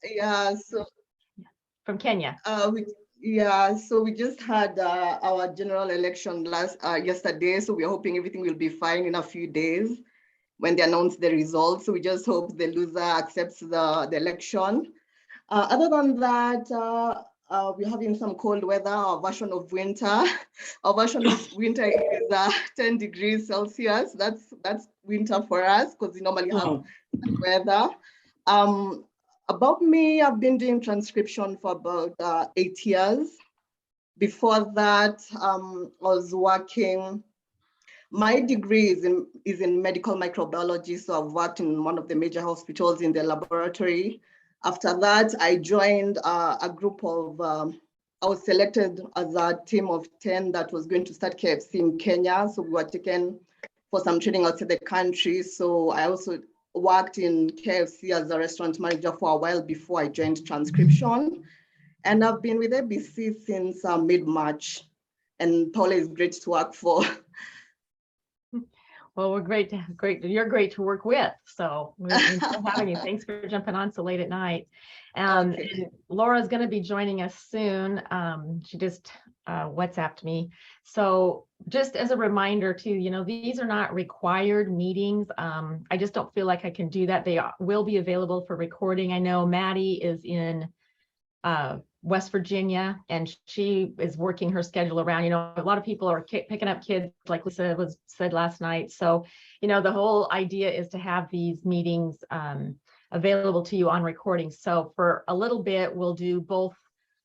Yeah, so from Kenya. so we just had our general election yesterday. So we're hoping everything will be fine in a few days when they announce the results. So we just hope the loser accepts the election. Other than that, we're having some cold weather, our version of winter. Our version of winter is 10 degrees Celsius. That's winter for us because we normally have weather. Um, about me, I've been doing transcription for about 8 years. Before that, I was working. My degree is in medical microbiology, so I've worked in one of the major hospitals in the laboratory. After that, I joined a group of, I was selected as a team of 10 that was going to start KFC in Kenya. So we were taken for some training outside the country. So I also worked in KFC as a restaurant manager for a while before I joined transcription. And I've been with ABC since mid-March. And Paula is great to work for. Well, we're great. You're great to work with. So we're having you. Thanks for jumping on so late at night. Okay. And Laura's going to be joining us soon. She just WhatsApped me. So just as a reminder too, these are not required meetings. I just don't feel like I can do that. They will be available for recording. I know Maddie is in West Virginia, and she is working her schedule around, a lot of people are picking up kids, like Lisa said last night. So, the whole idea is to have these meetings available to you on recording. So for a little bit, we'll do both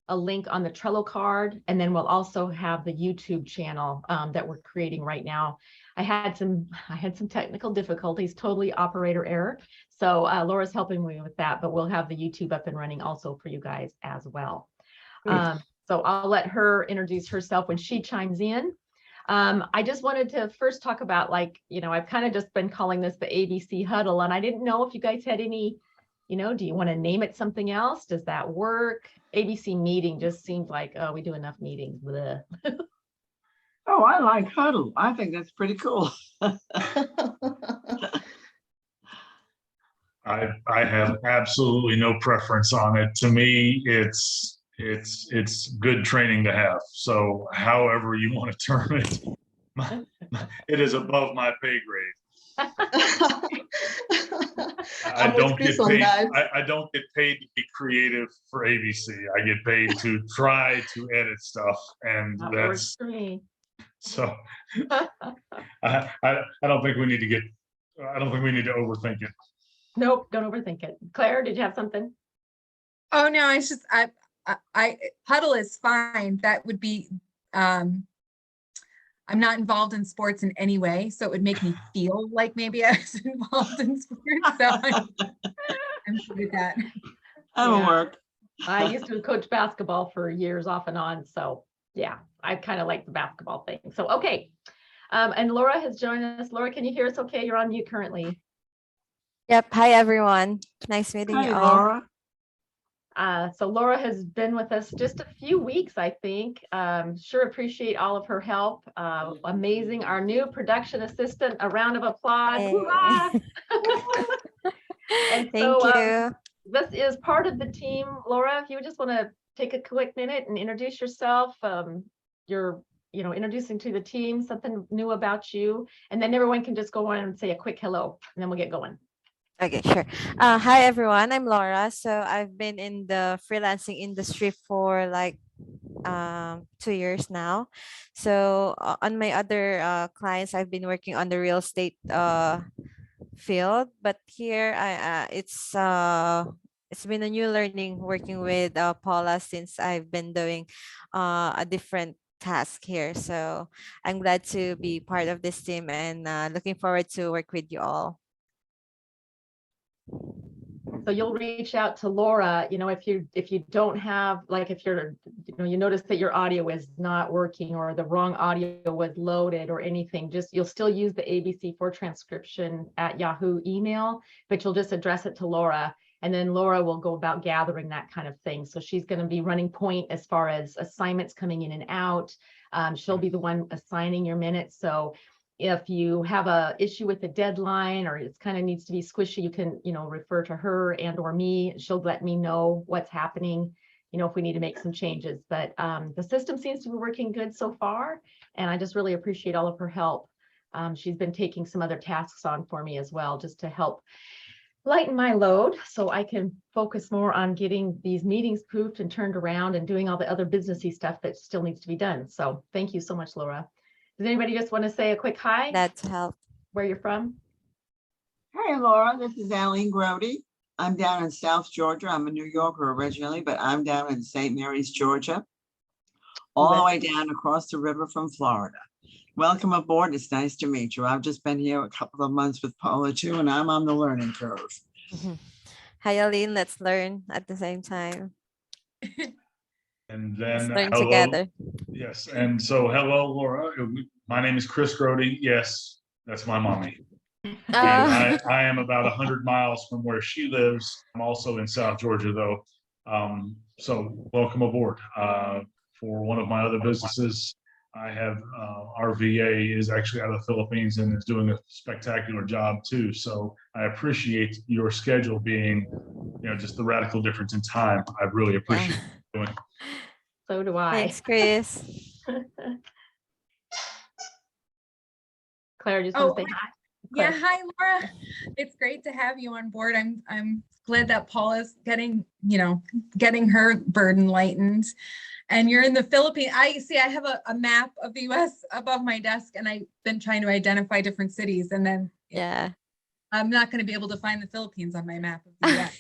a link on the Trello card, and then we'll also have the YouTube channel that we're creating right now. I had some technical difficulties, totally operator error. So Laura's helping me with that, but we'll have the YouTube up and running also for you guys as well. So I'll let her introduce herself when she chimes in. I just wanted to first talk about, I've kind of just been calling this the ABC Huddle, and I didn't know if you guys had any, do you want to name it something else? Does that work? ABC meeting just seems like, oh, we do enough meetings. Oh, I like Huddle. I think that's pretty cool. I have absolutely no preference on it. To me, it's good training to have. So however you want to term it, it is above my pay grade. I don't get paid. I don't get paid to be creative for ABC. I get paid to try to edit stuff, and that that's works for me. So I don't think we need to overthink it. Nope, don't overthink it. Claire, did you have something? Oh no, it's just I Huddle is fine. That would be I'm not involved in sports in any way, so it would make me feel like maybe I was involved in sports. So I'm good with that. That'll work. I used to coach basketball for years off and on. So yeah, I kind of like the basketball thing. So, okay. And Laura has joined us. Laura, can you hear us okay? You're on mute currently. Yep. Hi, everyone. Nice meeting you all. Laura. So Laura has been with us just a few weeks, I think. Sure appreciate all of her help. Amazing. Our new production assistant, a round of applause. Hey. And Thank so, you. this is part of the team. Laura, if you just want to take a quick minute and introduce yourself. You're, introducing to the team something new about you, and then everyone can just go on and say a quick hello, and then we'll get going. Okay, sure. Hi, everyone. I'm Laura. So I've been in the freelancing industry for 2 years now. So on my other clients, I've been working on the real estate field, but here it's been a new learning working with Paula, since I've been doing a different task here. So I'm glad to be part of this team, and looking forward to work with you all. So you'll reach out to Laura, if you don't have, if you're, you notice that your audio is not working, or the wrong audio was loaded or anything, you'll still use the ABC for transcription at Yahoo email, but you'll just address it to Laura, and then Laura will go about gathering that kind of thing. So she's going to be running point as far as assignments coming in and out. She'll be the one assigning your minutes. So if you have a issue with the deadline or it's kind of needs to be squishy, you can, refer to her and or me. She'll let me know what's happening, if we need to make some changes. But the system seems to be working good so far. And I just really appreciate all of her help. She's been taking some other tasks on for me as well, just to help lighten my load so I can focus more on getting these meetings pooped and turned around and doing all the other businessy stuff that still needs to be done. So thank you so much, Laura. Does anybody just want to say a quick hi? That's help. Where you're from? Hey, Laura, this is Aline Grody. I'm down in South Georgia. I'm a New Yorker originally, but I'm down in St. Mary's, Georgia, all the way down across the river from Florida. Welcome aboard. It's nice to meet you. I've just been here a couple of months with Paula too, and I'm on the learning curve. Hi, Aline. Let's learn at the same time. And Let's then learn hello. together. Yes. And so hello, Laura. My name is Chris Grody. Yes, that's my mommy. And I am about 100 miles from where she lives. I'm also in South Georgia, though. So welcome aboard. For one of my other businesses, I have our VA is actually out of the Philippines and is doing a spectacular job too. So I appreciate your schedule being, just the radical difference in time. I really appreciate it doing. So do I. Thanks, Chris. Claire, just want to say hi. Yeah, Claire. hi Laura. It's great to have you on board. I'm glad that Paula's getting her burden lightened. And you're in the Philippines. I have a map of the US above my desk, and I've been trying to identify different cities, and then Yeah. I'm not going to be able to find the Philippines on my map of the US.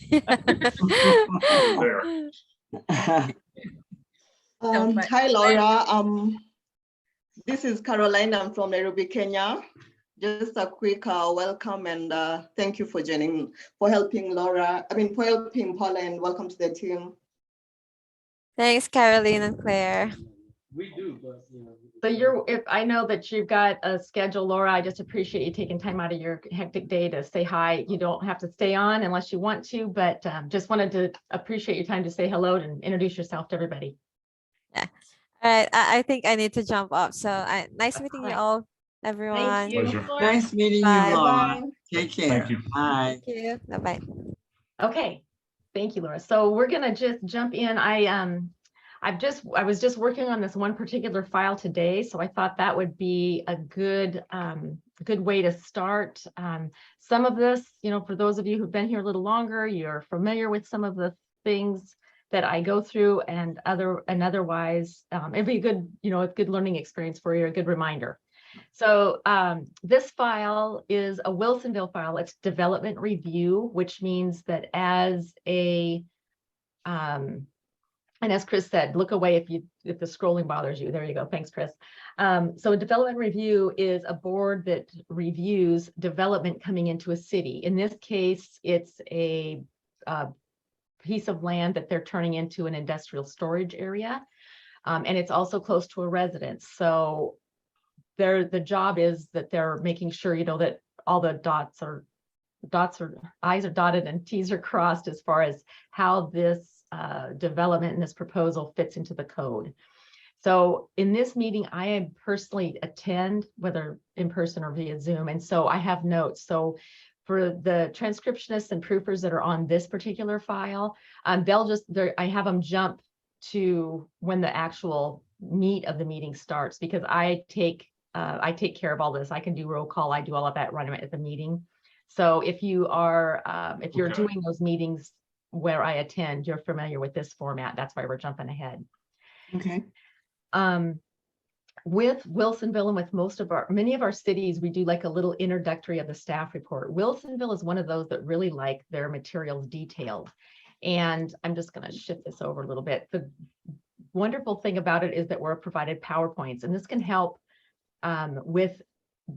There. Hi, Laura. This is Caroline. I'm from Nairobi, Kenya. Just a quick welcome and thank you for helping Paula, and welcome to the team. Thanks, Caroline and Claire. We do, but So if I know that you've got a schedule, Laura, I just appreciate you taking time out of your hectic day to say hi. You don't have to stay on unless you want to, but just wanted to appreciate your time to say hello and introduce yourself to everybody. Yeah. All right. I think I need to jump off. So nice meeting you all, everyone. Thank you. Pleasure. Nice meeting you, Bye. Laura. Take care. Thank you. Bye. Thank you. Bye-bye. Okay. Thank you, Laura. So we're gonna just jump in. I was just working on this one particular file today, so I thought that would be a good way to start. Some of this, for those of you who've been here a little longer, you're familiar with some of the things that I go through, and otherwise, it'd be a good learning experience for you, a good reminder. So this file is a Wilsonville file. It's development review, which means that as and as Chris said, look away if the scrolling bothers you. There you go. Thanks, Chris. So a development review is a board that reviews development coming into a city. In this case, it's a piece of land that they're turning into an industrial storage area. And it's also close to a residence. So the job is that they're making sure, that all the I's are dotted and T's are crossed as far as how this development and this proposal fits into the code. So in this meeting, I personally attend, whether in person or via Zoom, and so I have notes. So for the transcriptionists and proofers that are on this particular file, I have them jump to when the actual meat of the meeting starts, because I take care of all this. I can do roll call. I do all of that right at the meeting. So if you're doing those meetings where I attend, you're familiar with this format. That's why we're jumping ahead. Okay. With Wilsonville and with many of our cities, we do like a little introductory of the staff report. Wilsonville is one of those that really like their materials detailed. And I'm just going to shift this over a little bit. The wonderful thing about it is that we're provided PowerPoints, and this can help with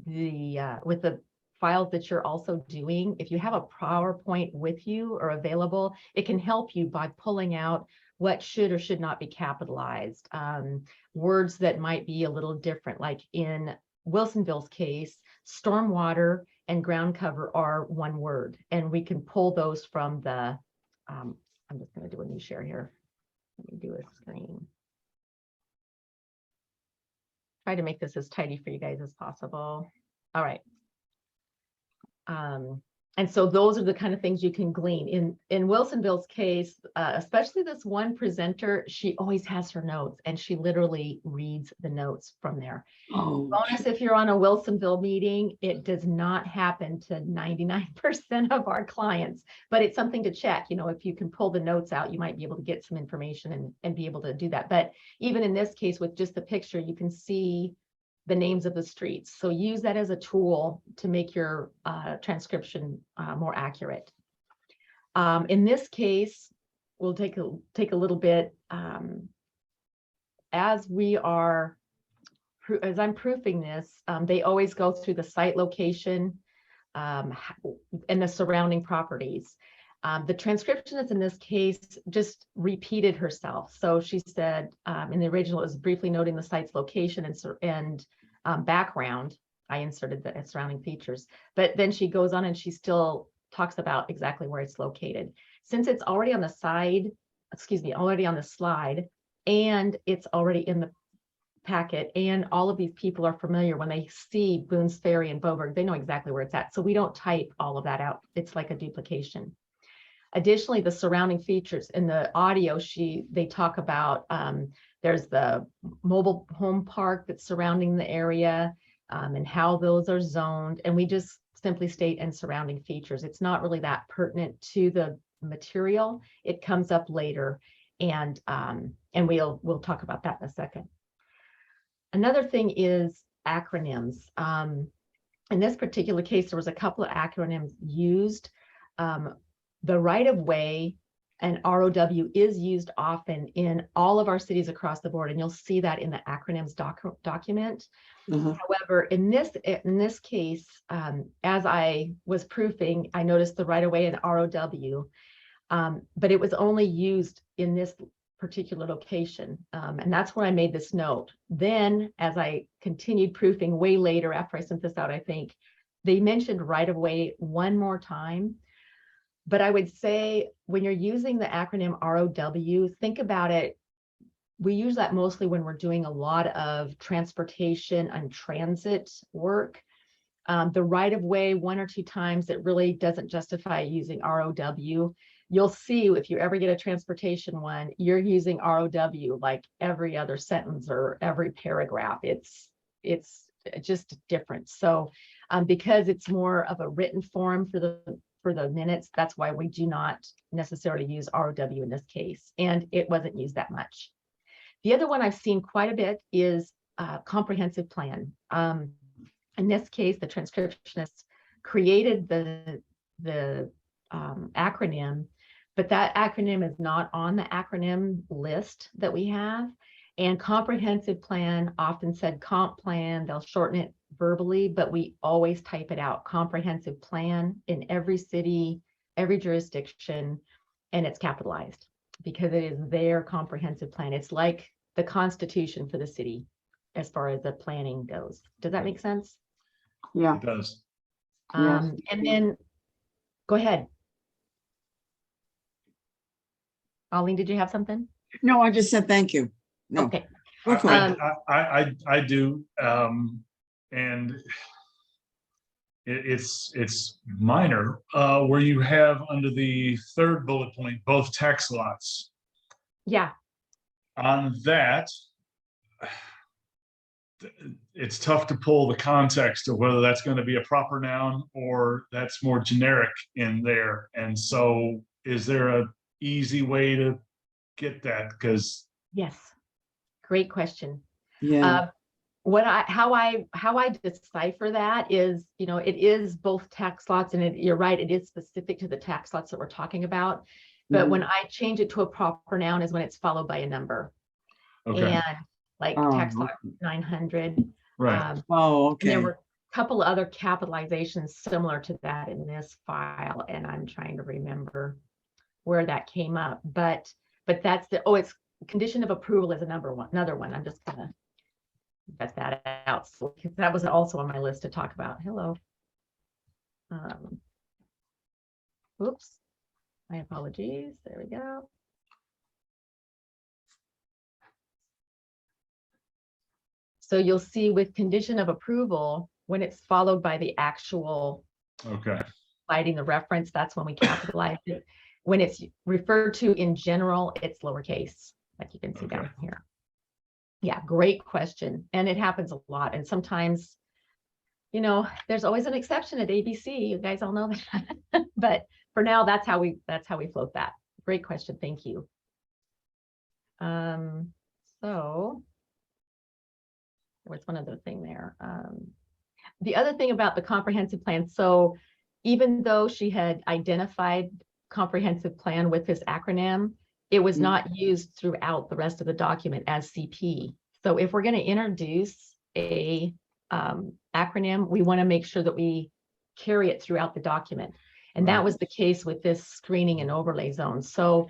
the files that you're also doing. If you have a PowerPoint with you or available, it can help you by pulling out what should or should not be capitalized, words that might be a little different. Like in Wilsonville's case, stormwater and ground cover are one word, and we can pull those from the, I'm just going to do a new share here. Let me do a screen. Try to make this as tidy for you guys as possible. All right. And so those are the kind of things you can glean in Wilsonville's case, especially this one presenter. She always has her notes and she literally reads the notes from there. Oh, Bonus, if you're on a Wilsonville meeting, it does not happen to 99% of our clients, but it's something to check. You know, if you can pull the notes out, you might be able to get some information and be able to do that. But even in this case, with just the picture, you can see the names of the streets. So use that as a tool to make your transcription more accurate. In this case, we'll take a little bit as I'm proofing this. They always go through the site location and the surrounding properties. The transcriptionist in this case just repeated herself. So she said in the original, it was briefly noting the site's location and background. I inserted the surrounding features, but then she goes on and she still talks about exactly where it's located. Since it's already on the side, already on the slide, and it's already in the packet, and all of these people are familiar when they see Boone's Ferry and Boberg, they know exactly where it's at. So we don't type all of that out. It's like a duplication. Additionally, the surrounding features in the audio, they talk about there's the mobile home park that's surrounding the area and how those are zoned. And we just simply state and surrounding features. It's not really that pertinent to the material. It comes up later, and we'll talk about that in a second. Another thing is acronyms. In this particular case, there was a couple of acronyms used. The right-of-way and ROW is used often in all of our cities across the board, and you'll see that in the acronyms document. However, in this case, as I was proofing, I noticed the right-of-way and ROW, but it was only used in this particular location, and that's where I made this note. Then, as I continued proofing way later, after I sent this out, I think they mentioned right-of-way one more time. But I would say when you're using the acronym ROW, think about it. We use that mostly when we're doing a lot of transportation and transit work. The right-of-way, one or two times, it really doesn't justify using ROW. You'll see if you ever get a transportation one, you're using ROW like every other sentence or every paragraph. It's just different. So because it's more of a written form for the minutes, that's why we do not necessarily use ROW in this case, and it wasn't used that much. The other one I've seen quite a bit is comprehensive plan. In this case, the transcriptionist created the acronym, but that acronym is not on the acronym list that we have. And comprehensive plan often said comp plan, they'll shorten it verbally, but we always type it out, comprehensive plan, in every city, every jurisdiction, and it's capitalized because it is their comprehensive plan. It's like the Constitution for the city as far as the planning goes. Does that make sense? yeah. It does. Yes. And then go ahead. Arlene, did you have something? No, I just said thank you. No. Okay. Go for it. I do, and it's minor, where you have under the third bullet point, both tax lots. Yeah. On that, it's tough to pull the context of whether that's going to be a proper noun or that's more generic in there. And so is there a easy way to get that? Because Yes. Great question. Yeah. How I decipher that is, it is both tax lots, and you're right, it is specific to the tax lots that we're talking about. But when I change it to a proper noun is when it's followed by a number. okay, And like tax lot 900. right. Oh, And there okay. were a couple of other capitalizations similar to that in this file, and I'm trying to remember where that came up. But that's it's condition of approval is another one. I'm just gonna get that out, because that was also on my list to talk about. Hello. Oops, my apologies. There we go. So you'll see with condition of approval, when it's followed by the actual Okay. citing the reference, that's when we capitalize it. When it's referred to in general, it's lowercase, like you can see down here. Yeah, great question. And it happens a lot. And sometimes, you know, there's always an exception at ABC. You guys all know that. But for now, that's how we float that. Great question. Thank you. So there was one other thing there. The other thing about the comprehensive plan, so even though she had identified comprehensive plan with this acronym, it was not used throughout the rest of the document as CP. So if we're going to introduce a acronym, we want to make sure that we carry it throughout the document. And that was the case with this screening and overlay zone. So,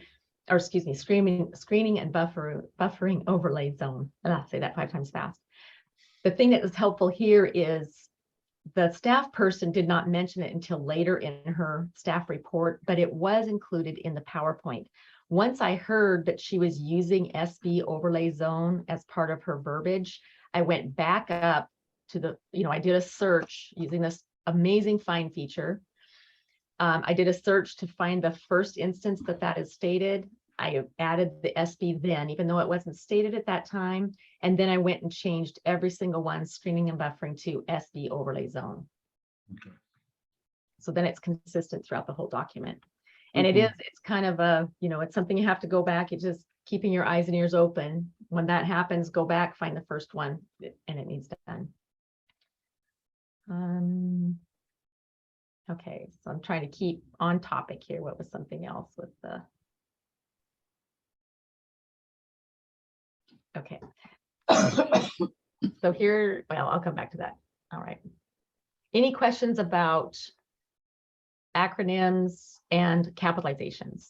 or excuse me, screening and buffering overlay zone. I'll say that 5 times fast. The thing that is helpful here is the staff person did not mention it until later in her staff report, but it was included in the PowerPoint. Once I heard that she was using SB overlay zone as part of her verbiage, I went back up to the, I did a search using this amazing find feature. I did a search to find the first instance that is stated. I added the SB then, even though it wasn't stated at that time. And then I went and changed every single one, screening and buffering, to SB overlay zone. Okay. So then it's consistent throughout the whole document. And it's kind of a, it's something you have to go back. It's just keeping your eyes and ears open. When that happens, go back, find the first one, and it needs done. Okay, so I'm trying to keep on topic here. What was something else with the... Okay. So here, well, I'll come back to that. All right. Any questions about acronyms and capitalizations?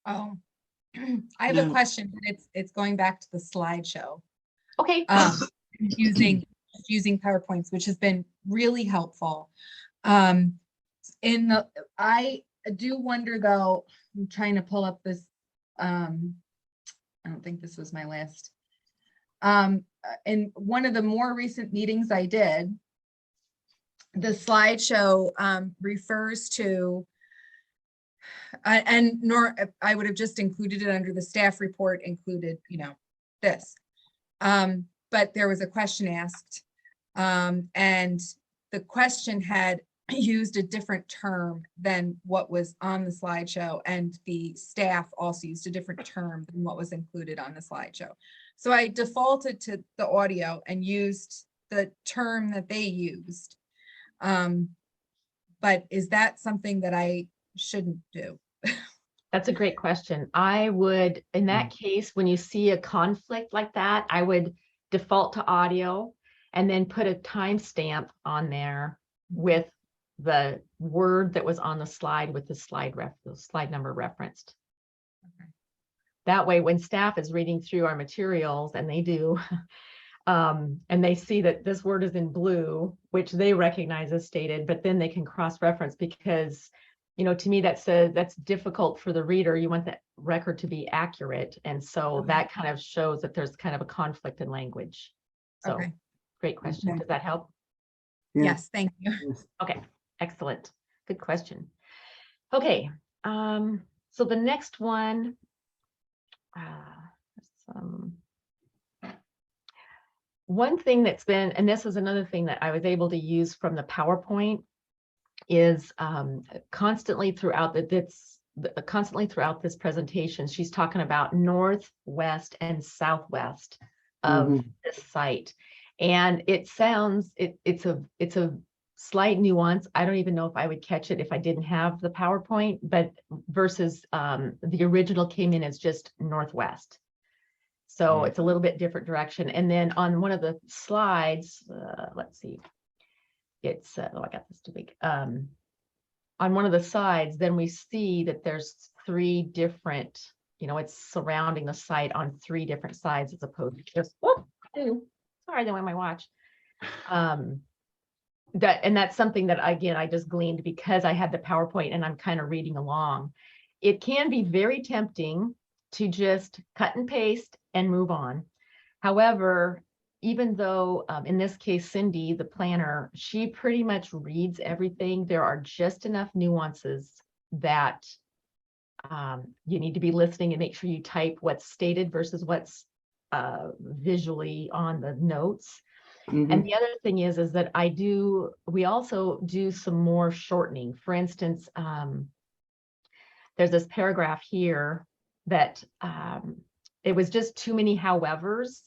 Oh, I have a question. It's going back to the slideshow. Okay. Using PowerPoints, which has been really helpful. I do wonder though, I'm trying to pull up this, I don't think this was my list. In one of the more recent meetings I did, the slideshow refers to, I would have just included it under the staff report, included, this. But there was a question asked, and the question had used a different term than what was on the slideshow, and the staff also used a different term than what was included on the slideshow. So I defaulted to the audio and used the term that they used. But is that something that I shouldn't do? That's a great question. I would, in that case, when you see a conflict like that, I would default to audio and then put a timestamp on there with the word that was on the slide with the slide number referenced. Okay. That way, when staff is reading through our materials, and they do, and they see that this word is in blue, which they recognize as stated, but then they can cross-reference, because, to me, that's difficult for the reader. You want that record to be accurate. And so that kind of shows that there's kind of a conflict in language. So great question. Okay. Does that help? Yeah. Yes, thank you. Okay, excellent. Good question. Okay, so the next one, one thing that's been, and this is another thing that I was able to use from the PowerPoint, is constantly throughout this presentation, she's talking about north, west, and southwest of this site. And it sounds, it's a slight nuance. I don't even know if I would catch it if I didn't have the PowerPoint, but versus the original came in as just northwest. So it's a little bit different direction. And then on one of the slides, let's see, it's, oh, I got this too big. On one of the sides, then we see that there's 3 different, it's surrounding the site on 3 different sides, as opposed to just, sorry, that went my watch. That's something that, again, I just gleaned because I had the PowerPoint and I'm kind of reading along. It can be very tempting to just cut and paste and move on. However, even though in this case, Cindy, the planner, she pretty much reads everything, there are just enough nuances that you need to be listening and make sure you type what's stated versus what's visually on the notes. And the other thing is that we also do some more shortening. For instance, there's this paragraph here that it was just too many howevers,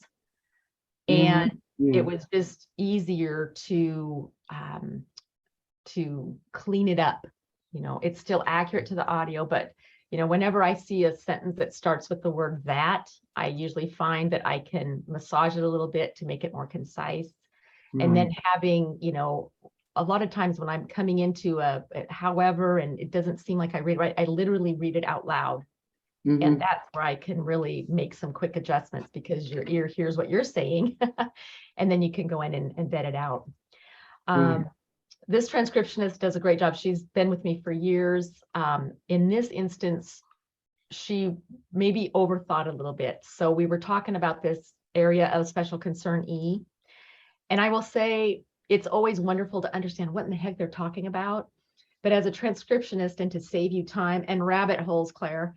and it was just easier to clean it up. You know, it's still accurate to the audio, but you know, whenever I see a sentence that starts with the word that, I usually find that I can massage it a little bit to make it more concise. And then having, you know, a lot of times when I'm coming into however, and it doesn't seem like I read right, I literally read it out loud. And that's where I can really make some quick adjustments because your ear hears what you're saying. And then you can go in and vet it out. This transcriptionist does a great job. She's been with me for years. In this instance, she maybe overthought a little bit. So we were talking about this area of special concern E. And I will say, it's always wonderful to understand what in the heck they're talking about. But as a transcriptionist, and to save you time and rabbit holes, Claire,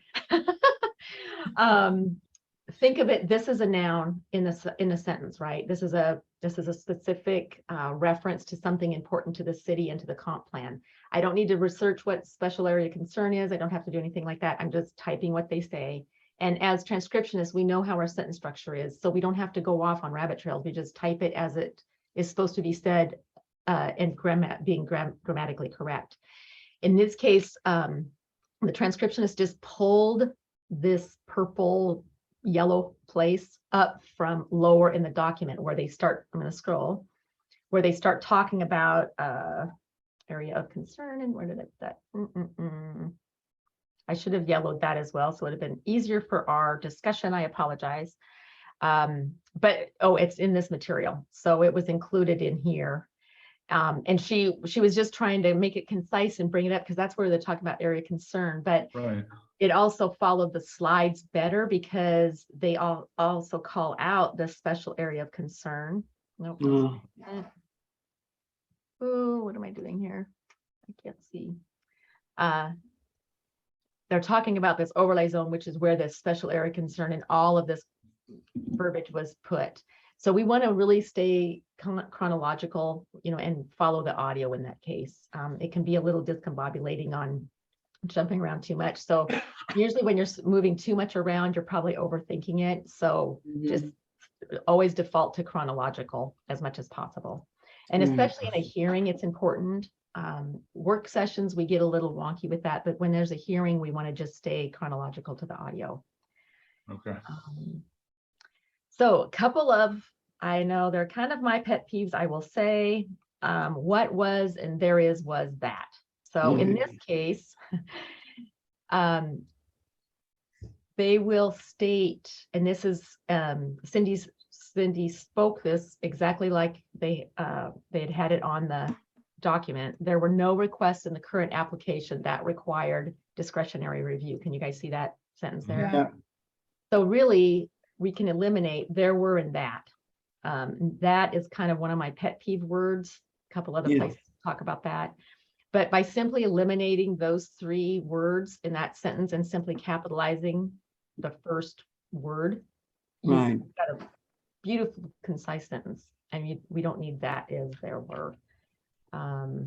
think of it, this is a noun in a sentence, right? This is a specific reference to something important to the city and to the comp plan. I don't need to research what special area concern is. I don't have to do anything like that. I'm just typing what they say. And as transcriptionists, we know how our sentence structure is, so we don't have to go off on rabbit trails. We just type it as it is supposed to be said, and being grammatically correct. In this case, the transcriptionist just pulled this purple yellow place up from lower in the document where they start, I'm going to scroll, where they start talking about area of concern. And where did it that? I should have yellowed that as well, so it would have been easier for our discussion. I apologize. But it's in this material, so it was included in here. And she was just trying to make it concise and bring it up because that's where they're talking about area concern. But it also followed the slides better because they also call out the special area of concern. Nope. Oh, what am I doing here? I can't see. They're talking about this overlay zone, which is where the special area concern and all of this verbiage was put. So we want to really stay chronological, you know, and follow the audio in that case. It can be a little discombobulating on jumping around too much. So usually when you're moving too much around, you're probably overthinking it. So just always default to chronological as much as possible. And especially in a hearing, it's important. Work sessions, we get a little wonky with that, but when there's a hearing, we want to just stay chronological to the audio. Okay. So a couple of, I know they're kind of my pet peeves, I will say, what was and there is was that. So in this case, they will state, and this is Cindy spoke this exactly like they had it on the document. There were no requests in the current application that required discretionary review. Can you guys see that sentence there? Yeah. So really, we can eliminate there were and that. That is kind of one of my pet peeve words. A couple other places talk about that. But by simply eliminating those three words in that sentence and simply capitalizing the first word, you've got a beautiful, concise sentence. And we don't need that as there were. There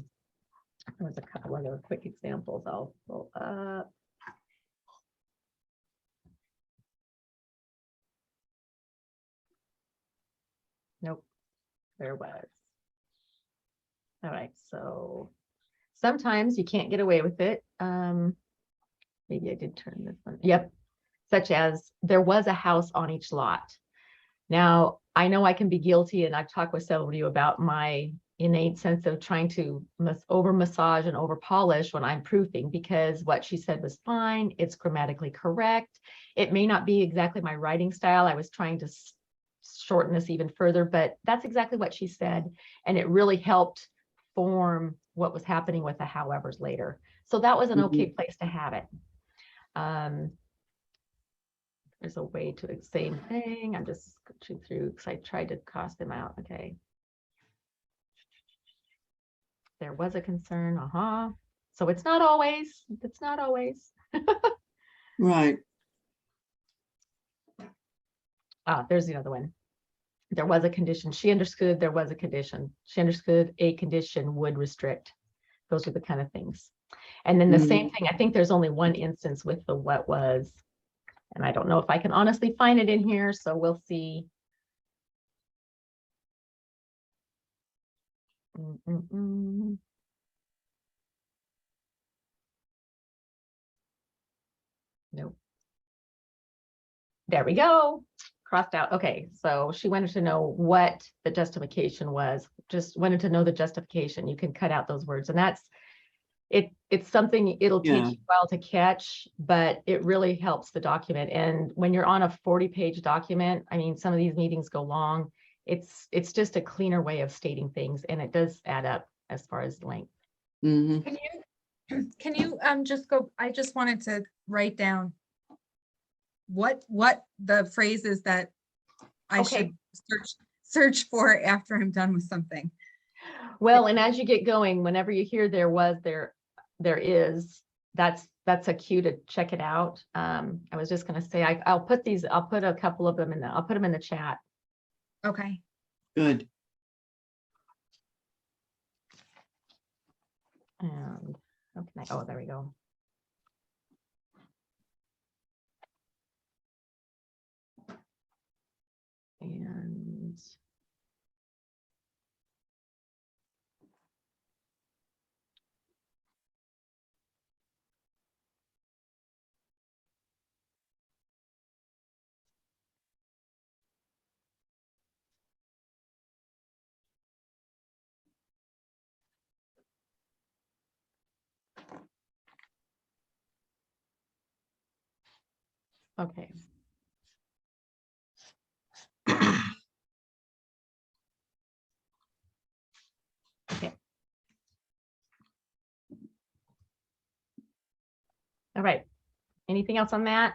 was a couple other quick examples I'll pull up. Nope, there was. All right, so sometimes you can't get away with it. Maybe I did turn this one. Yep, such as there was a house on each lot. Now, I know I can be guilty, and I've talked with several of you about my innate sense of trying to over massage and over polish when I'm proofing, because what she said was fine. It's grammatically correct. It may not be exactly my writing style. I was trying to shorten this even further, but that's exactly what she said. And it really helped form what was happening with the howevers later. So that was an okay place to have it. there's a way to the same thing. I'm just going through because I tried to cross them out. Okay. There was a concern. So it's not always. It's not always. Right. There's the other one. There was a condition. She understood there was a condition. She understood a condition would restrict. Those are the kind of things. And then the same thing, I think there's only one instance with the what was, and I don't know if I can honestly find it in here, so we'll see. Nope. There we go. Crossed out. Okay, so she wanted to know what the justification was. Just wanted to know the justification. You can cut out those words, and that's it. It's something it'll take you a while to catch, but it really helps the document. And when you're on a 40-page document, I mean, some of these meetings go long. It's just a cleaner way of stating things, and it does add up as far as length. Mm-hmm. Can you just go, I just wanted to write down what the phrases that I should search for after I'm done with something. Well, and as you get going, whenever you hear there was, there is, that's a cue to check it out. I was just going to say, I'll put a couple of them I'll put them in the chat. Okay. Good. And how can I, there we go. And okay. Okay. All right. Anything else on that?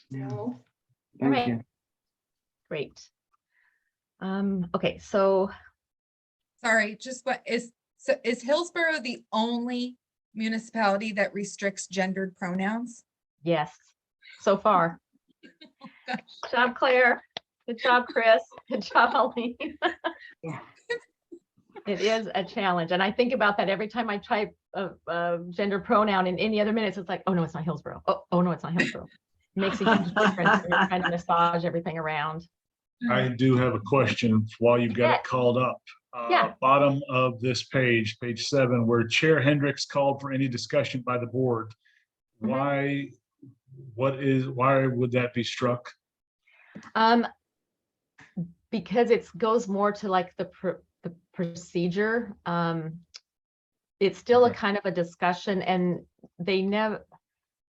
No. All right. Great. Okay, so Sorry, just is Hillsborough the only municipality that restricts gendered pronouns? yes, so far. Good job, Claire. Good job, Chris. Good job, Aline. Yeah. It is a challenge. And I think about that every time I type a gender pronoun in any other minutes. It's like, oh no, it's not Hillsborough. Oh no, it's not Hillsborough. It makes a huge difference when you're trying to massage everything around. I do have a question while you've got it called up. Bottom of this page, page 7, where Chair Hendricks called for any discussion by the board. Why would that be struck? Because it goes more to like the procedure. It's still a kind of a discussion, and they never,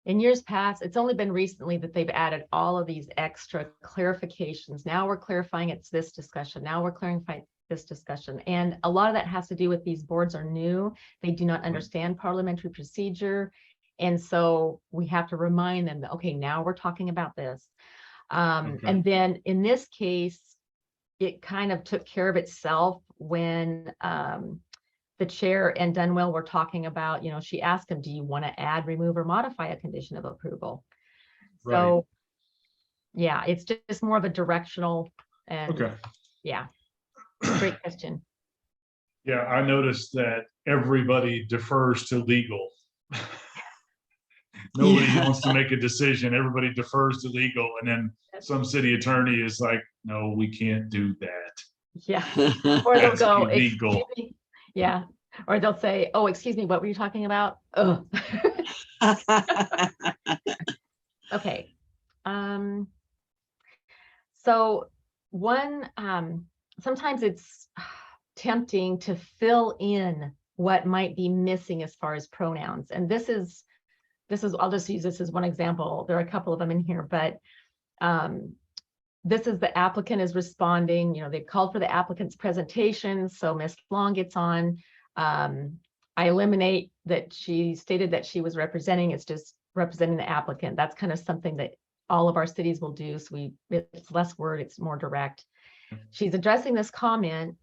in years past, it's only been recently that they've added all of these extra clarifications. Now we're clarifying it's this discussion. Now we're clarifying this discussion. And a lot of that has to do with these boards are new. They do not understand parliamentary procedure. And so we have to remind them that, okay, now we're talking about this. And then in this case, it kind of took care of itself when the chair and Dunwell were talking about, she asked him, do you want to add, remove, or modify a condition of approval? Right. So yeah, it's just more of a directional and yeah, great question. Yeah, I noticed that everybody defers to legal. Nobody wants to make a decision. Everybody defers to legal. And then some city attorney is like, no, we can't do that. Yeah. Or they'll That's go, illegal. Yeah. Or they'll say, oh, excuse me, what were you talking about? Oh. Okay. So sometimes it's tempting to fill in what might be missing as far as pronouns. And this is, I'll just use this as one example. There are a couple of them in here, but this is the applicant is responding, they've called for the applicant's presentation. So Ms. Long gets on. I eliminate that she stated that she was representing, it's just representing the applicant. That's kind of something that all of our cities will do. So it's less word, it's more direct. She's addressing this comment,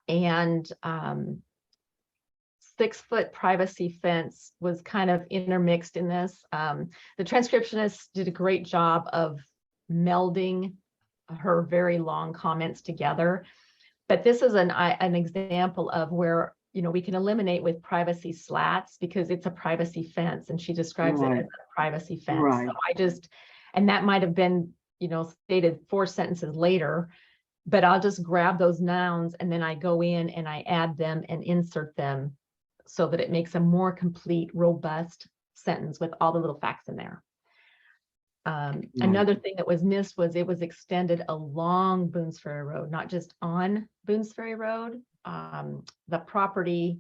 and 6-foot privacy fence was kind of intermixed in this. The transcriptionist did a great job of melding her very long comments together. But this is an example of where, we can eliminate with privacy slats because it's a privacy fence, and she describes it as a privacy fence. Right. So and that might have been, stated 4 sentences later, but I'll just grab those nouns and then I go in and I add them and insert them so that it makes a more complete, robust sentence with all the little facts in there. Another thing that was missed was it was extended along Boones Ferry Road, not just on Boones Ferry Road. The property,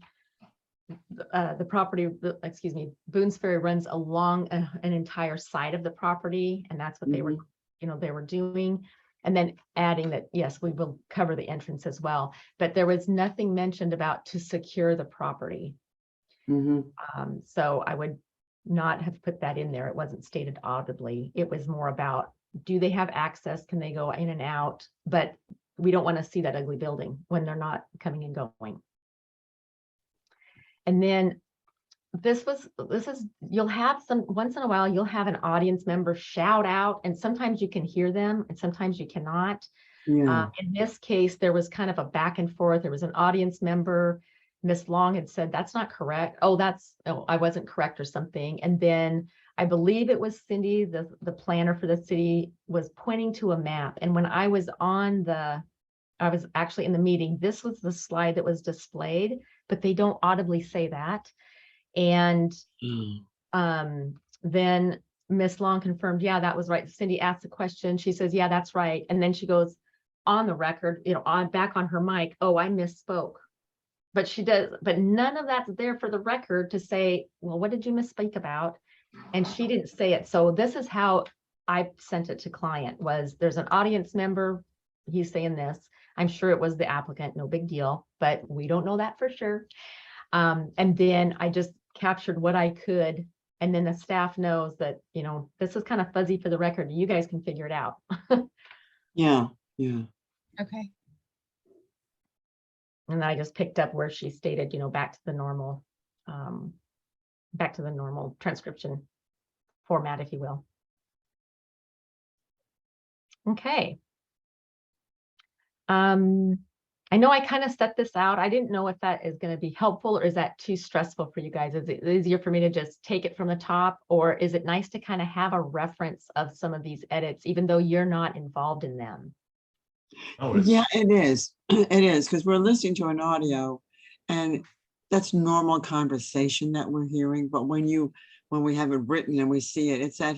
Boones Ferry runs along an entire side of the property, and that's what they were, they were doing. And then adding that, yes, we will cover the entrance as well, but there was nothing mentioned about to secure the property. So I would not have put that in there. It wasn't stated audibly. It was more about, do they have access? Can they go in and out? But we don't want to see that ugly building when they're not coming and going. And then this is, you'll have once in a while, you'll have an audience member shout out, and sometimes you can hear them and sometimes you cannot. In this case, there was kind of a back and forth. There was an audience member. Miss Long had said, that's not correct. I wasn't correct or something. And then I believe it was Cindy, the planner for the city, was pointing to a map. And when I was I was actually in the meeting, this was the slide that was displayed, but they don't audibly say that. And then Miss Long confirmed, yeah, that was right. Cindy asked the question. She says, yeah, that's right. And then she goes on the record, back on her mic, oh, I misspoke. But she does, but none of that's there for the record to say, well, what did you misspeak about? And she didn't say it. So this is how I sent it to client, was there's an audience member, he's saying this. I'm sure it was the applicant, no big deal, but we don't know that for sure. And then I just captured what I could. And then the staff knows that, this is kind of fuzzy for the record. You guys can figure it out. Yeah. Okay. And I just picked up where she stated, back to the normal transcription format, if you will. Okay. I know I kind of set this out. I didn't know if that is going to be helpful, or is that too stressful for you guys? Is it easier for me to just take it from the top, or is it nice to kind of have a reference of some of these edits, even though you're not involved in them? Yeah, it is. It is, because we're listening to an audio, and that's normal conversation that we're hearing. But when we have it written and we see it, it's that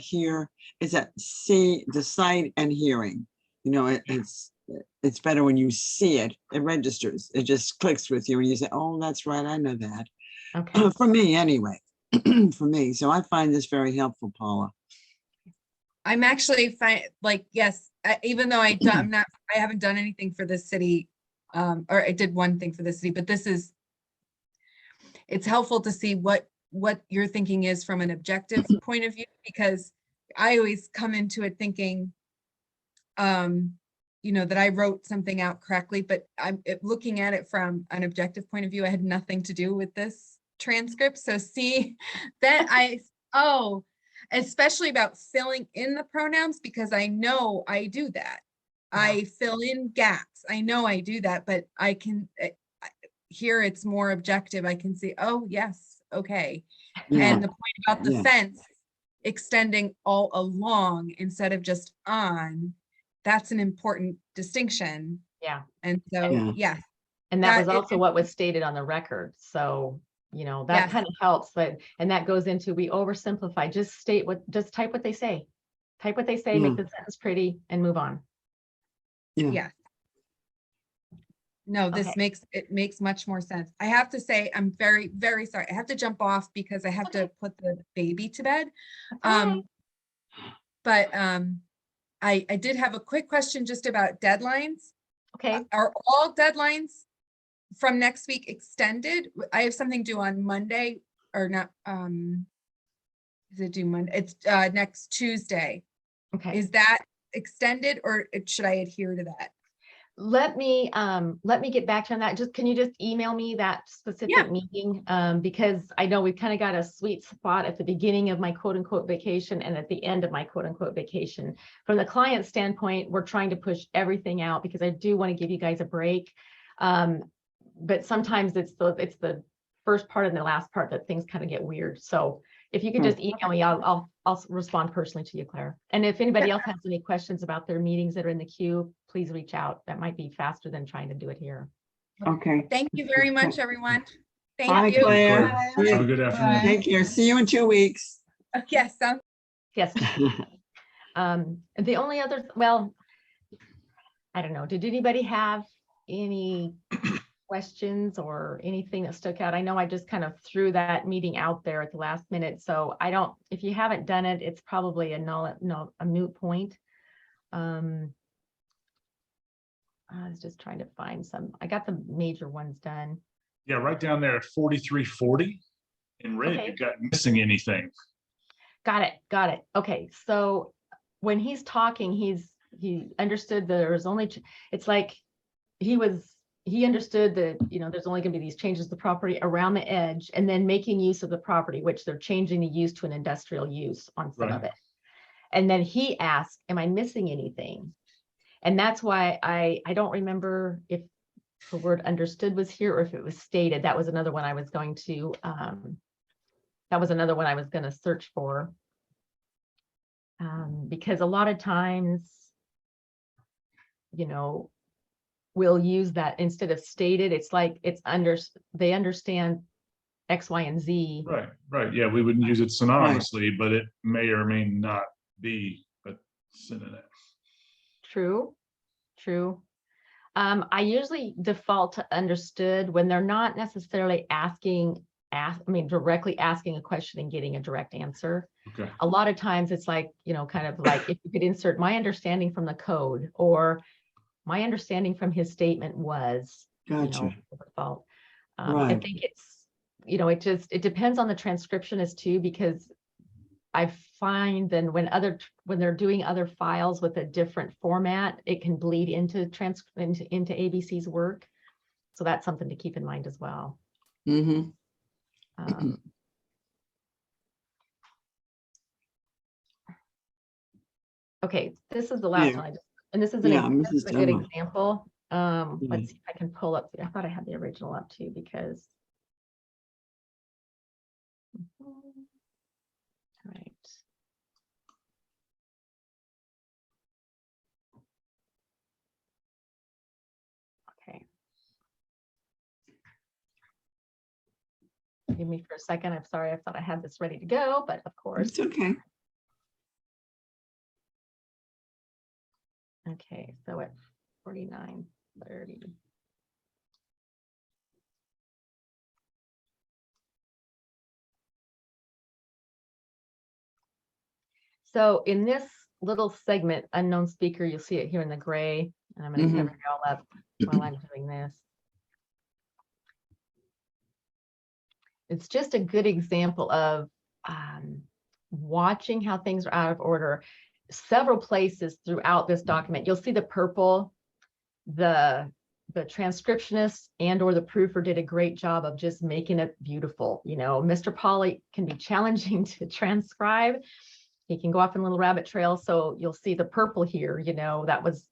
see the sight and hearing. It's better when you see it. It registers. It just clicks with you, and you say, "Oh, that's right. I know that." Okay. For me, anyway. For me, so I find this very helpful, Paula. I'm actually yes, even though I haven't done anything for this city, or I did one thing for the city, but it's helpful to see what your thinking is from an objective point of view, because I always come into it thinking, that I wrote something out correctly, but I'm looking at it from an objective point of view. I had nothing to do with this transcript. So see that especially about filling in the pronouns, because I know I do that. Yeah. I fill in gaps. I know I do that, but I can here it's more objective. I can see, oh yes, okay. Yeah. And the point about the fence extending all along instead of just on, that's an important distinction. Yeah. And so, yeah. And that was also what was stated on the record. So that kind of helps, and that goes into, we oversimplify, just type what they say, make the sentence pretty and move on. Yeah. No, this makes much more sense. I have to say, I'm very, very sorry. I have to jump off because I have to put the baby to bed. But I did have a quick question just about deadlines. Okay. Are all deadlines from next week extended? I have something due on Monday, or not. Is it due Monday? It's next Tuesday. Okay. Is that extended or should I adhere to that? Let me get back to you on that. Just, can you just email me that specific Yeah. meeting? Because I know we've kind of got a sweet spot at the beginning of my quote unquote vacation and at the end of my quote unquote vacation. From the client standpoint, we're trying to push everything out because I do want to give you guys a break. But sometimes it's the first part and the last part that things kind of get weird. So if you could just email me, I'll respond personally to you, Claire. And if anybody else has any questions about their meetings that are in the queue, please reach out. That might be faster than trying to do it here. Okay. Thank you very much, everyone. Thank Bye, you. Claire. Have a good afternoon. Take care. See you in 2 weeks. Yes, sounds Yes. The only other, well, I don't know. Did anybody have any questions or anything that stuck out? I know I just kind of threw that meeting out there at the last minute. So I don't, if you haven't done it, it's probably a moot point. I was just trying to find some, I got the major ones done. Yeah, right down there at 4340 in red, Okay. you've got missing anything. Got it. Okay. So when he's talking, he understood there was only, it's like he understood that, there's only going to be these changes to the property around the edge and then making use of the property, which they're changing the use to an industrial use on some of it. And then he asked, am I missing anything? And that's why I don't remember if the word understood was here or if it was stated. That was another one I was going to, search for. Because a lot of times, we'll use that instead of stated. It's like they understand X, Y, and Z. Right. Yeah, we wouldn't use it synonymously, but it may or may not be a synonym. True. I usually default to understood when they're not necessarily directly asking a question and getting a direct answer. Okay. A lot of times it's like, kind of like if you could insert my understanding from the code or my understanding from his statement was, Gotcha. default. I Right. think it's, it depends on the transcriptionist too, because I find then when they're doing other files with a different format, it can bleed into ABC's work. So that's something to keep in mind as well. Mm-hmm. Okay, this is the last Yeah. one. And this is Yeah, a Mrs. good Demo. example. Let's see if I can pull up. I thought I had the original up too because. All right. Okay. Give me for a second. I'm sorry. I thought I had this ready to go, but of course. It's okay. Okay, so at 49:30. So in this little segment, unknown speaker, you'll see it here in the gray, and I'm going to cover it all up while I'm doing this. It's just a good example of watching how things are out of order. Several places throughout this document, you'll see the purple, the transcriptionist and or the proofer did a great job of just making it beautiful. Mr. Polly can be challenging to transcribe. He can go off in little rabbit trails. So you'll see the purple here,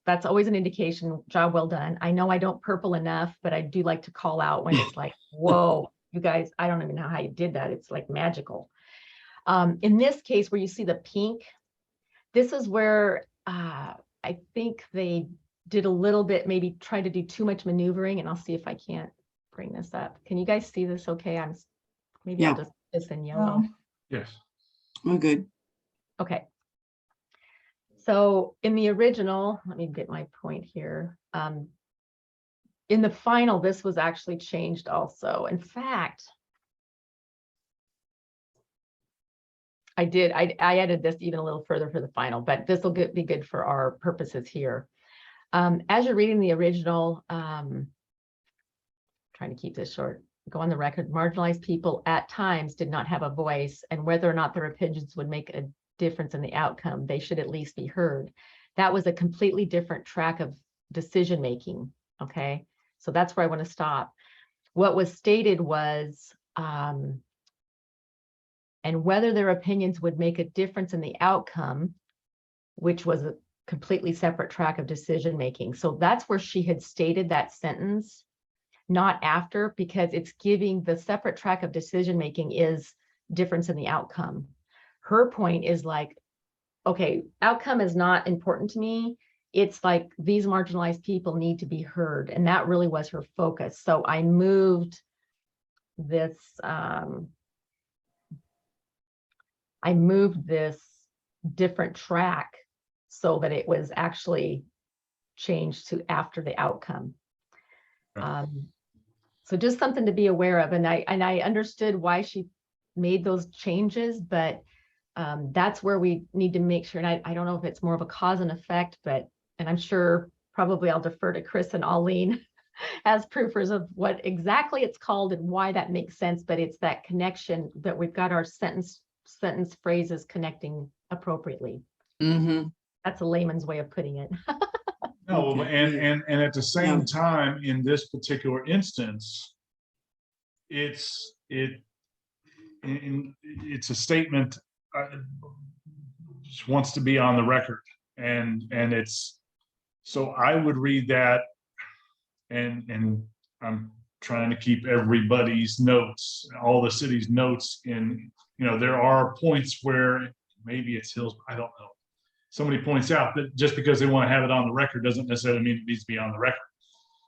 that's always an indication, job well done. I know I don't purple enough, but I do like to call out when it's like, whoa, you guys, I don't even know how you did that. It's like magical. In this case where you see the pink, this is where I think they did a little bit, maybe try to do too much maneuvering, and I'll see if I can't bring this up. Can you guys see this okay? I'll just put this in yellow. Yes. We're good. Okay. So in the original, let me get my point here. In the final, this was actually changed also. In fact, I added this even a little further for the final, but this will be good for our purposes here. As you're reading the original, trying to keep this short, go on the record, marginalized people at times did not have a voice, and whether or not their opinions would make a difference in the outcome, they should at least be heard. That was a completely different track of decision making. Okay, so that's where I want to stop. What was stated was, and whether their opinions would make a difference in the outcome, which was a completely separate track of decision making. So that's where she had stated that sentence, not after, because it's giving the separate track of decision making is difference in the outcome. Her point is like, okay, outcome is not important to me. It's like these marginalized people need to be heard. And that really was her focus. So I moved this, different track so that it was actually changed to after the outcome. So just something to be aware of. And I understood why she made those changes, but that's where we need to make sure. And I don't know if it's more of a cause and effect, but, and I'm sure probably I'll defer to Chris and Arlene as proofers of what exactly it's called and why that makes sense. But it's that connection that we've got our sentence phrases connecting appropriately. Mm-hmm. That's a layman's way of putting it. No, and at the same time, in this particular instance, it's a statement just wants to be on the record, and it's, so I would read that, and I'm trying to keep everybody's notes, all the city's notes in, there are points where maybe it's Hills, I don't know. Somebody points out that just because they want to have it on the record doesn't necessarily mean it needs to be on the record.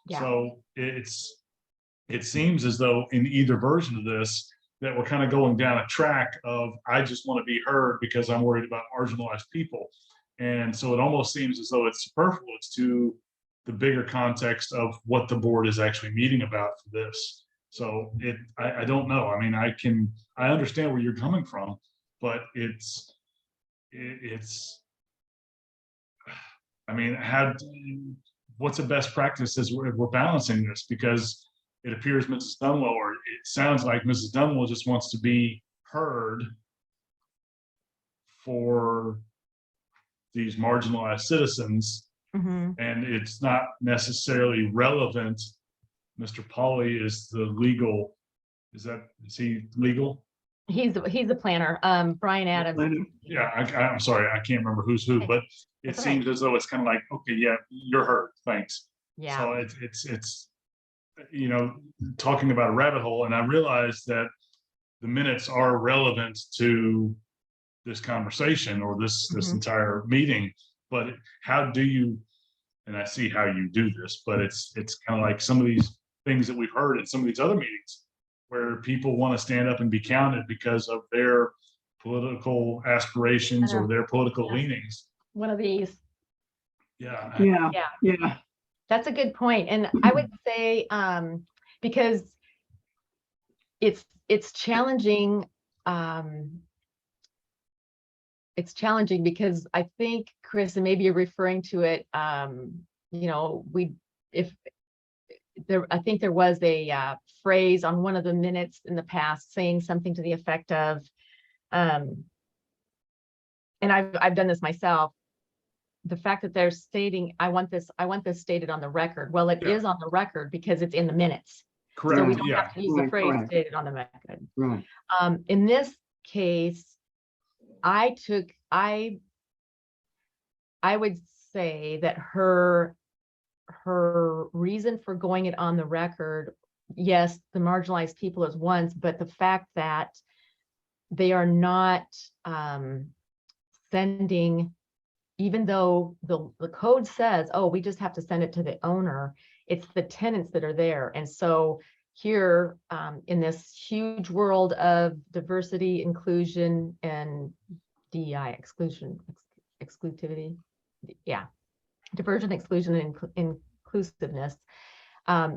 Yeah. So it seems as though in either version of this that we're kind of going down a track of, I just want to be heard because I'm worried about marginalized people. And so it almost seems as though it's superfluous to the bigger context of what the board is actually meeting about for this. So I don't know. I mean, I understand where you're coming from, but it's I mean, what's the best practice as we're balancing this? Because it appears Mrs. Dunwell, or it sounds like Mrs. Dunwell just wants to be heard for these marginalized citizens, and it's not necessarily relevant. Mr. Polly is the legal, is he legal? He's a planner, Brian Adams. Yeah, I'm sorry, I can't remember who's who, but it seems as though it's kind of like, okay, yeah, you're heard, thanks. Yeah. So it's talking about a rabbit hole, and I realize that the minutes are relevant to this conversation or this entire meeting, but how do you, and I see how you do this, but it's kind of like some of these things that we've heard in some of these other meetings where people want to stand up and be counted because of their political aspirations or their political leanings. One of these. Yeah. That's a good point. And I would say, because it's challenging. It's challenging because I think, Chris, and maybe you're referring to it, I think there was a phrase on one of the minutes in the past saying something to the effect of, and I've done this myself, the fact that they're stating, I want this stated on the record. Well, it is on the record because it's in the minutes. Correct. So we don't have to use the phrase stated on the record. Right. In this case, I would say that her reason for going it on the record, yes, the marginalized people is one, but the fact that they are not sending, even though the code says, oh, we just have to send it to the owner, it's the tenants that are there. And so here, in this huge world of diversity, inclusion, and DEI, exclusivity, diversion, exclusion, and inclusiveness,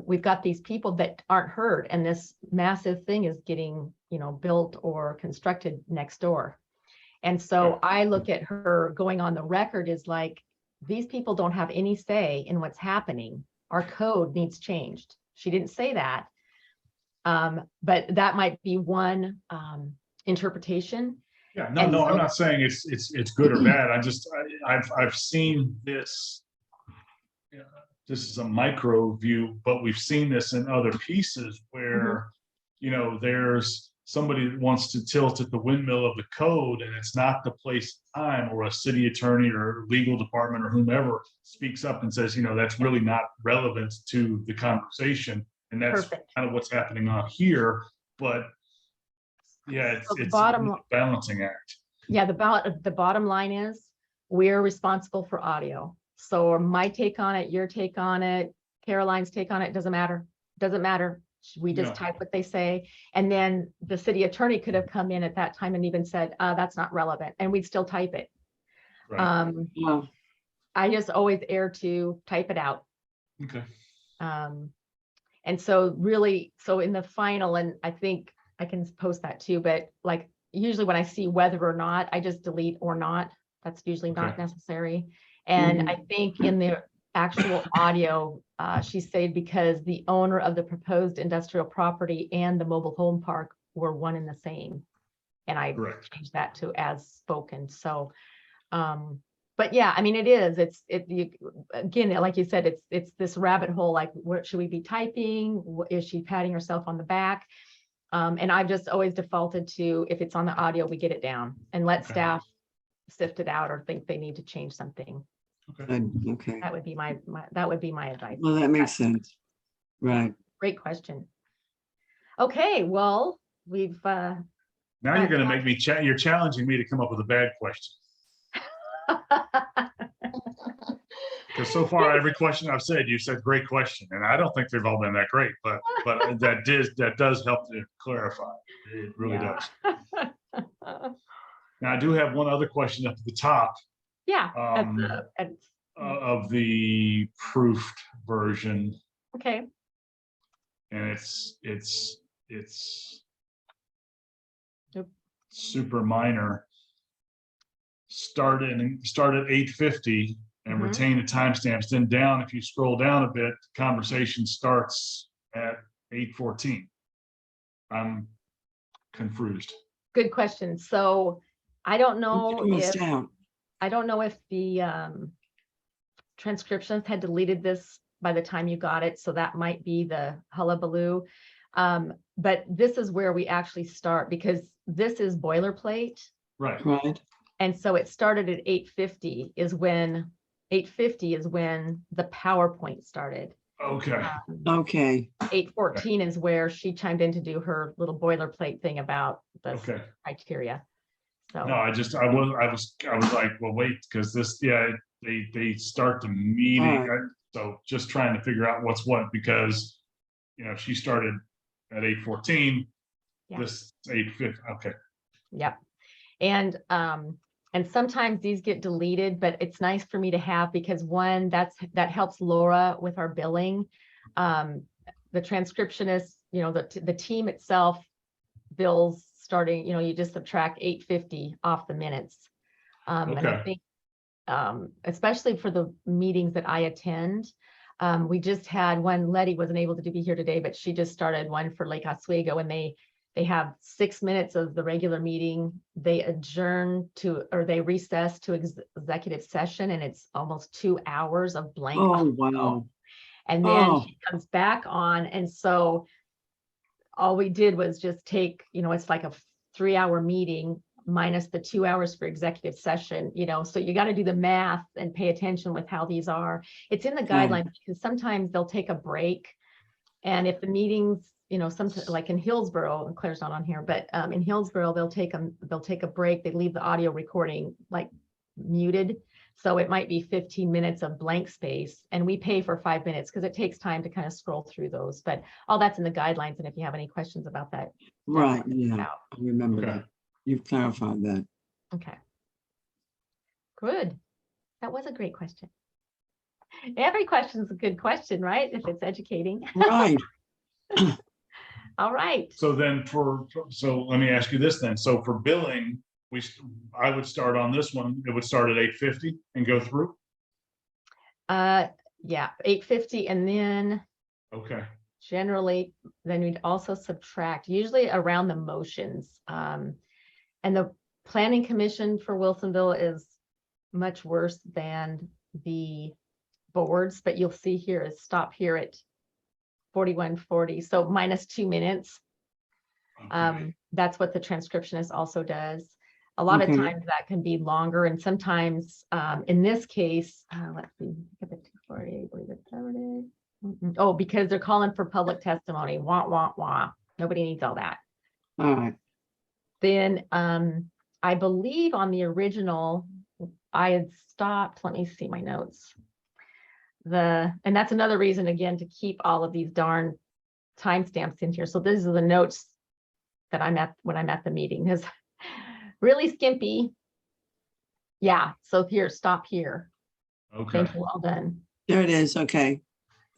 we've got these people that aren't heard, and this massive thing is getting, built or constructed next door. And so I look at her going on the record is like, these people don't have any say in what's happening. Our code needs changed. She didn't say that, but that might be one interpretation. Yeah, no, And no, I'm so- not saying it's good or bad. I've seen this. Yeah, this is a micro view, but we've seen this in other pieces where, there's somebody that wants to tilt at the windmill of the code, and it's not the place, time, or a city attorney or legal department or whomever speaks up and says, that's really not relevant to the conversation, and that's Perfect. kind of what's happening on here. But yeah, So the it's bottom- a balancing act. Yeah, the bottom line is we're responsible for audio. So my take on it, your take on it, Caroline's take on it, doesn't matter. Doesn't matter. We just Yeah. type what they say. And then the city attorney could have come in at that time and even said, that's not relevant, and we'd still type it. Right. Yeah. I just always err to type it out. Okay. And so really, so in the final, and I think I can post that too, but like usually when I see whether or not, I just delete or not. That's usually not Okay. necessary. And I think in the actual audio, she said because the owner of the proposed industrial property and the mobile home park were one and the same. And I Correct. changed that to as spoken. So, but yeah, I mean, again, like you said, it's this rabbit hole, like what should we be typing? Is she patting herself on the back? And I've just always defaulted to, if it's on the audio, we get it down and let Okay. staff sift it out or think they need to change something. Okay. That would be my advice. Well, that makes sense. Right. Great question. Okay, well, we've Now you're going to make me you're challenging me to come up with a bad question. Because so far, every question I've said, you said great question, and I don't think they've all been that great, but that does help to clarify. It really does. Now I do have one other question up at the top. Yeah. Of the proofed version, Okay. and it's Yep. super minor. Start at 8:50 and Mhm. retain the timestamps. Then down, if you scroll down a bit, the conversation starts at 8:14. I'm confused. Good question. So I don't know Almost if down. the transcriptions had deleted this by the time you got it, so that might be the hullabaloo. But this is where we actually start, because this is boilerplate. Right. Right. And so it started at 8:50 is when the PowerPoint started. Okay. Okay. 8:14 is where she chimed in to do her little boilerplate thing about the Okay. criteria. So No, I was like, well, wait, because this, they start the meeting. So just trying to figure out what's what, because, she started at 8:14, Yeah. this 8:50. Okay. Yep. And sometimes these get deleted, but it's nice for me to have, because one, that helps Laura with our billing. The transcriptionist, the team itself bills starting, you just subtract 8:50 off the minutes. And I Okay. think, especially for the meetings that I attend, we just had one. Letty wasn't able to be here today, but she just started one for Lake Oswego, and they have 6 minutes of the regular meeting. They they recess to executive session, and it's almost 2 hours of blank. Oh, wow. And then she comes back on. And so all we did was just take, it's like a 3-hour meeting minus the 2 hours for executive session, so you got to do the math and pay attention with how these are. It's in the guidelines, because sometimes they'll take a break. And if the meetings, sometimes, like in Hillsborough, and Claire's not on here, but in Hillsborough, they'll take a break. They leave the audio recording like muted. So it might be 15 minutes of blank space, and we pay for 5 minutes because it takes time to kind of scroll through those. But all that's in the guidelines. And if you have any questions about that. Right. definitely reach Yeah. out. I remember Okay. that. You've clarified that. Okay. Good. That was a great question. Every question is a good question, right? If it's educating. Right. All right. So then so let me ask you this then. So for billing, I would start on this one. It would start at 8:50 and go through. Yeah, 8:50, and then Okay. generally, then we'd also subtract, usually around the motions. And Planning Commission for Wilsonville is much worse than the boards, but you'll see here is stop here at 41:40, so minus 2 minutes. Okay. That's what the transcriptionist also does. A lot Okay. of times that can be longer, and sometimes in this case, let's see, get the 248, believe it, 30. Oh, because they're calling for public testimony. Wah, wah, wah. Nobody needs all that. All right. Then I believe on the original, I had stopped, let me see my notes. And that's another reason, again, to keep all of these darn timestamps in here. So these are the notes that I'm at when I'm at the meeting. Is really skimpy. Yeah, so here, stop here. Okay. Thank you, all done. There it is. Okay.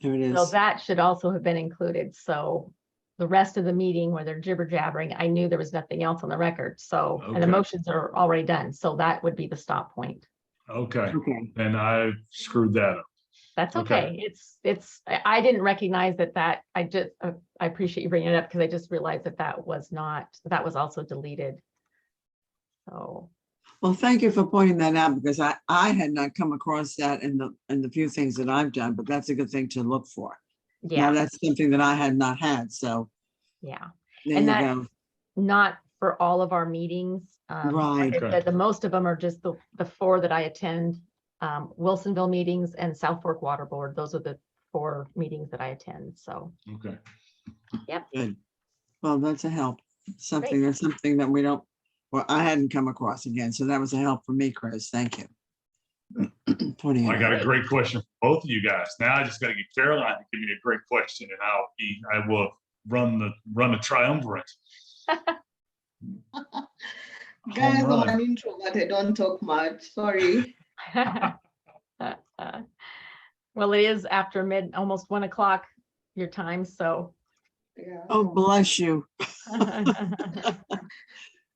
There it So is. that should also have been included. So the rest of the meeting where they're jibber jabbering, I knew there was nothing else on the record. So, and the Okay. motions are already done. So that would be the stop point. Okay. Okay. Then I screwed that up. That's Okay. okay. I didn't recognize that. I appreciate you bringing it up because I just realized that was also deleted. So, Well, thank you for pointing that out because I had not come across that in the few things that I've done, but that's a good thing to look for. Now yeah, that's something that I had not had. So yeah. there And you that- go. Not for all of our meetings. Right. Like I said, the most of them are just the 4 that I attend, Wilsonville meetings and South Fork Water Board. Those are the 4 meetings that I attend. So, Okay. Good. Well, that's a help. That's something that we don't, well, I hadn't come across again. So that was a help for me, Chris. Thank you. Pointing I it got out. a great question for both of you guys. Now I just got to get Caroline to give me a great question, and I will run the triumvirate. Guys, Home I'm run. an introvert. I don't talk much. Sorry. well, it is after almost 1 o'clock your time. So Yeah. Oh, bless you. I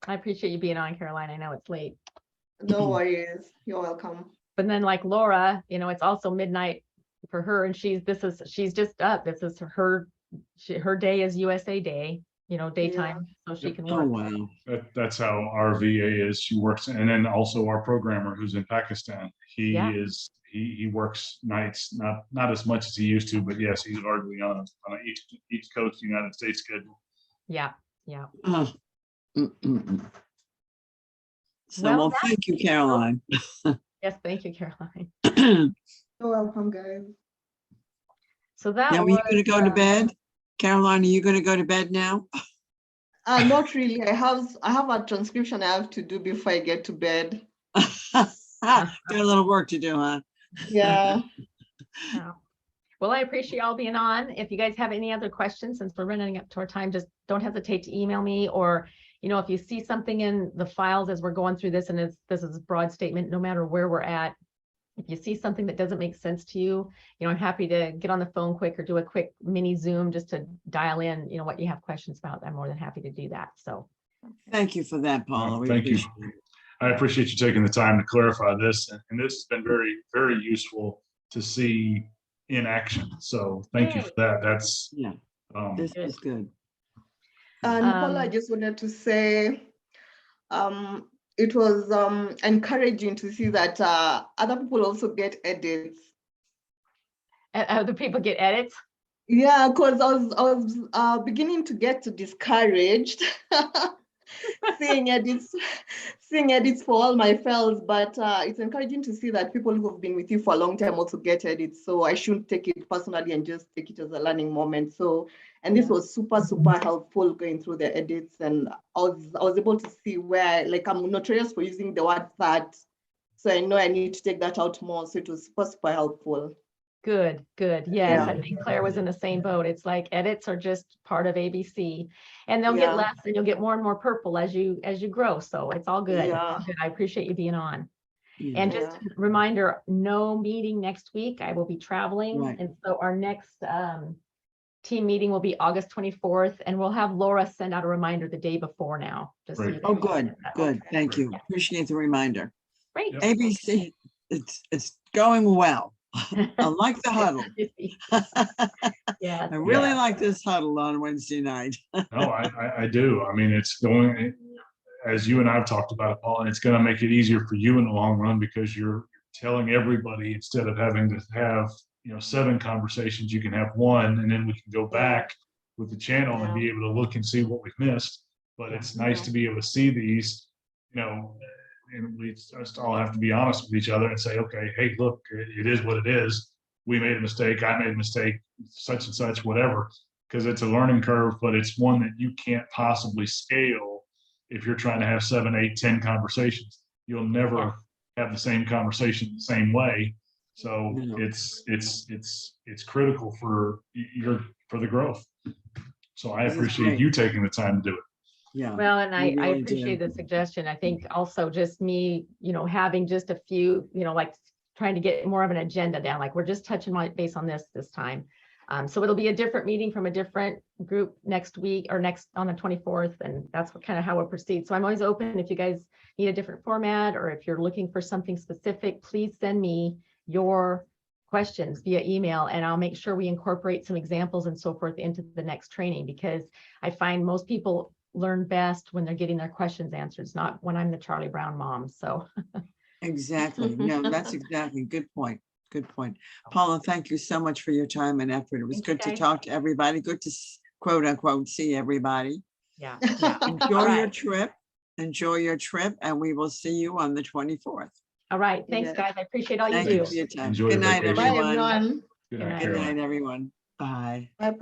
appreciate you being on, Caroline. I know it's late. No worries. You're welcome. But then like Laura, it's also midnight for her, and she's just up. This is her day is USA Day, daytime, so she can Oh, work. wow. That's how our VA is. She works, and then also our programmer who's in Pakistan. He works nights, not as much as he used to, but yes, he's hardly on a East Coast United States schedule. Yeah. Oh. Mm-mm-mm. So, Well, well, thank you, Caroline. Yes, thank you, Caroline. You're welcome, guys. So that Now, are you going to go to bed? Caroline, are you going to go to bed now? Not really. I have a transcription I have to do before I get to bed. Got a little work to do, huh? Yeah. Yeah. Well, I appreciate y'all being on. If you guys have any other questions, since we're running up to our time, just don't hesitate to email me, or if you see something in the files as we're going through this, and this is a broad statement, no matter where we're at, if you see something that doesn't make sense to you, I'm happy to get on the phone quick or do a quick mini Zoom just to dial in, what you have questions about. I'm more than happy to do that. So Thank you for that, Paula. We Thank you. appreciate it. I appreciate you taking the time to clarify this, and this has been very, very useful to see in action. So thank you for that. That's Yeah, this is good. And Paula, I just wanted to say, it was encouraging to see that other people also get edits. other people get edits. Yeah, because I was beginning to get discouraged seeing edits for all my files, but it's encouraging to see that people who have been with you for a long time also get edits. So I shouldn't take it personally and just take it as a learning moment. So, and this was super helpful going through the edits, and I was able to see where, like, I'm notorious for using the word that, so I know I need to take that out more. So it was super helpful. Good. Yes, Yeah. I think Claire was in the same boat. It's like edits are just part of ABC, and they'll get less, and you'll get more and more purple as you grow. So it's all good. Yeah. I appreciate you being on. Yeah. And just a reminder, no meeting next week. I will be traveling, Right. and so our next team meeting will be August 24th, and we'll have Laura send out a reminder the day before now. Just so Great. you Oh, guys- good. Thank you. Appreciate the reminder. Great. Yep. ABC, it's going well. I like the huddle. Yes. I really like this huddle on Wednesday night. no, I do. I mean, it's going. as you and I've talked about it, Paul, and it's going to make it easier for you in the long run because you're telling everybody instead of having to have, 7 conversations, you can have one, and then we can go back with the channel and be able to look and see what we've missed. But it's nice to be able to see these, and we just all have to be honest with each other and say, okay, hey, look, it is what it is. We made a mistake. I made a mistake, such and such, whatever, because it's a learning curve, but it's one that you can't possibly scale if you're trying to have 7, 8, 10 conversations. You'll never have the same conversation the same way. So it's critical for the growth. So I appreciate you taking the time to do it. Yeah. Well, and I really appreciate do. the suggestion. I think also just me, having just a few, like trying to get more of an agenda down, like we're just touching my base on this time. So it'll be a different meeting from a different group next week or next on the 24th. And that's kind of how we'll proceed. So I'm always open if you guys need a different format or if you're looking for something specific, please send me your questions via email and I'll make sure we incorporate some examples and so forth into the next training, because I find most people learn best when they're getting their questions answered. It's not when I'm the Charlie Brown mom. So Exactly. No, that's exactly. Good point. Good point. Paula, thank you so much for your time and effort. It was Thank you, good to guys. talk to everybody. Good to quote unquote see everybody. yeah. Enjoy your right. trip. Enjoy your trip, and we will see you on the 24th. All right. Thanks, Yes. guys. I appreciate all you Thank do. you for your time. Enjoy Good the night, vacation. Bye, everyone. everyone. Good Good night, night. Good Caroline. night, everyone. Bye. Bye, Paul.